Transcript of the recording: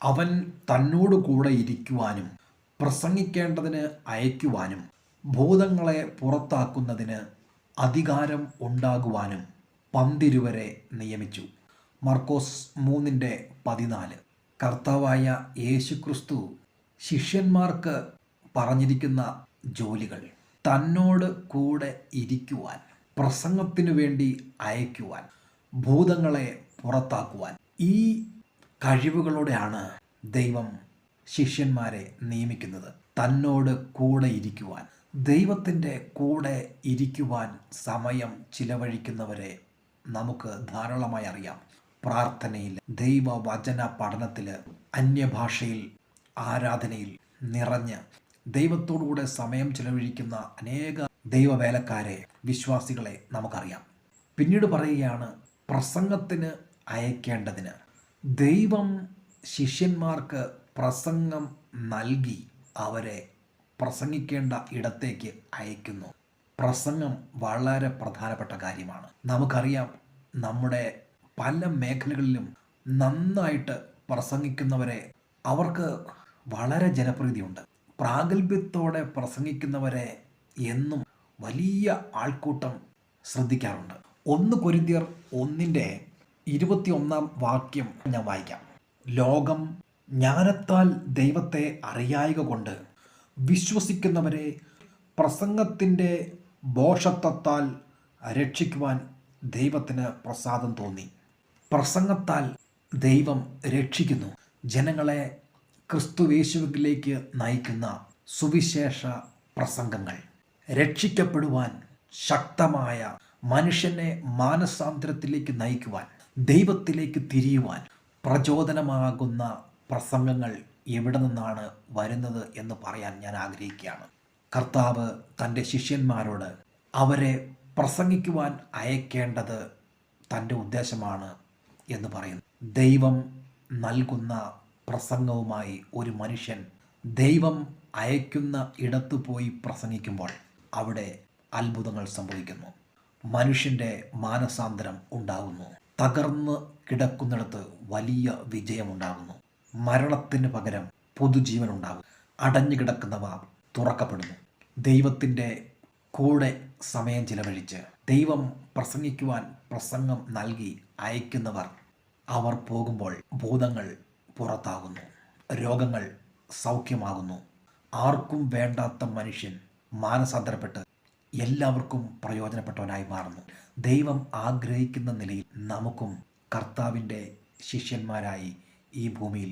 അവൻ തന്നോട് കൂടെ ഇരിക്കുവാനും പ്രസംഗിക്കേണ്ടതിന് അയക്കുവാനും ഭൂതങ്ങളെ പുറത്താക്കുന്നതിന് അധികാരം ഉണ്ടാകുവാനും പന്തിരുവരെ നിയമിച്ചു. മർക്കോസ് 3:14. കർത്താവായ യേശുക്രിസ്തു ശിഷ്യന്മാർക്ക് പറഞ്ഞിരിക്കുന്ന ജോലികൾ: തന്നോട് കൂടെ ഇരിക്കുവാൻ, പ്രസംഗത്തിനു വേണ്ടി അയക്കുവാൻ, ഭൂതങ്ങളെ പുറത്താക്കുവാൻ. ഈ കഴിവുകളോടെയാണ് ദൈവം ശിഷ്യന്മാരെ നിയമിക്കുന്നത്. തന്നോട് കൂടെ ഇരിക്കുവാൻ. ദൈവത്തിൻ്റെ കൂടെ ഇരിക്കുവാൻ സമയം ചിലവഴിക്കുന്നവരെ നമുക്ക് ധാരാളമായി അറിയാം. പ്രാർത്ഥനയിൽ, ദൈവവചന പഠനത്തിൽ, അന്യഭാഷയിൽ, ആരാധനയിൽ നിറഞ്ഞ് ദൈവത്തോടുകൂടെ സമയം ചിലവഴിക്കുന്ന അനേക ദൈവവേലക്കാരെ, വിശ്വാസികളെ നമുക്കറിയാം. പിന്നീട് പറയുകയാണ്, പ്രസംഗത്തിന് അയക്കേണ്ടതിന്. ദൈവം ശിഷ്യന്മാർക്ക് പ്രസംഗം നൽകി അവരെ പ്രസംഗിക്കേണ്ട ഇടത്തേക്ക് അയക്കുന്നു. പ്രസംഗം വളരെ പ്രധാനപ്പെട്ട കാര്യമാണ്. നമുക്കറിയാം, നമ്മുടെ പല മേഖലകളിലും നന്നായിട്ട് പ്രസംഗിക്കുന്നവരെ, അവർക്ക് വളരെ ജനപ്രീതിയുണ്ട്. പ്രാഗൽഭ്യത്തോടെ പ്രസംഗിക്കുന്നവരെ എന്നും വലിയ ആൾക്കൂട്ടം ശ്രദ്ധിക്കാറുണ്ട്. 1 കൊരിന്ത്യർ 1:21 ഞാൻ വായിക്കാം. ലോകം ജ്ഞാനത്താൽ ദൈവത്തെ അറിയായ്ക കൊണ്ട് വിശ്വസിക്കുന്നവരെ പ്രസംഗത്തിൻ്റെ ഭോഷത്വത്താൽ രക്ഷിക്കുവാൻ ദൈവത്തിന് പ്രസാദം തോന്നി. പ്രസംഗത്താൽ ദൈവം രക്ഷിക്കുന്നു. ജനങ്ങളെ ക്രിസ്തുയേശുവിലേക്ക് നയിക്കുന്ന സുവിശേഷ പ്രസംഗങ്ങൾ, രക്ഷിക്കപ്പെടുവാൻ ശക്തമായ, മനുഷ്യനെ മാനസാന്തരത്തിലേക്ക് നയിക്കുവാൻ, ദൈവത്തിലേക്ക് തിരിയുവാൻ പ്രചോദനമാകുന്ന പ്രസംഗങ്ങൾ എവിടെ നിന്നാണ് വരുന്നത് എന്ന് പറയാൻ ഞാൻ ആഗ്രഹിക്കുകയാണ്. കർത്താവ് തൻ്റെ ശിഷ്യന്മാരോട് അവരെ പ്രസംഗിക്കുവാൻ അയക്കേണ്ടത് തൻ്റെ ഉദ്ദേശമാണ് എന്ന് പറയുന്നു. ദൈവം നൽകുന്ന പ്രസംഗവുമായി ഒരു മനുഷ്യൻ ദൈവം അയക്കുന്ന ഇടത്തു പോയി പ്രസംഗിക്കുമ്പോൾ അവിടെ അത്ഭുതങ്ങൾ സംഭവിക്കുന്നു. മനുഷ്യൻ്റെ മാനസാന്തരം ഉണ്ടാകുന്നു. തകർന്ന് കിടക്കുന്നിടത്ത് വലിയ വിജയമുണ്ടാകുന്നു. മരണത്തിന് പകരം പുതുജീവൻ ഉണ്ടാകും. അടഞ്ഞു കിടക്കുന്നവ തുറക്കപ്പെടുന്നു. ദൈവത്തിൻ്റെ കൂടെ സമയം ചിലവഴിച്ച് ദൈവം പ്രസംഗിക്കുവാൻ പ്രസംഗം നൽകി അയക്കുന്നവർ, അവർ പോകുമ്പോൾ ഭൂതങ്ങൾ പുറത്താകുന്നു, രോഗങ്ങൾ സൗഖ്യമാകുന്നു. ആർക്കും വേണ്ടാത്ത മനുഷ്യൻ മാനസാന്തരപ്പെട്ട് എല്ലാവർക്കും പ്രയോജനപ്പെട്ടവനായി മാറുന്നു. ദൈവം ആഗ്രഹിക്കുന്ന നിലയിൽ നമുക്കും കർത്താവിൻ്റെ ശിഷ്യന്മാരായി ഈ ഭൂമിയിൽ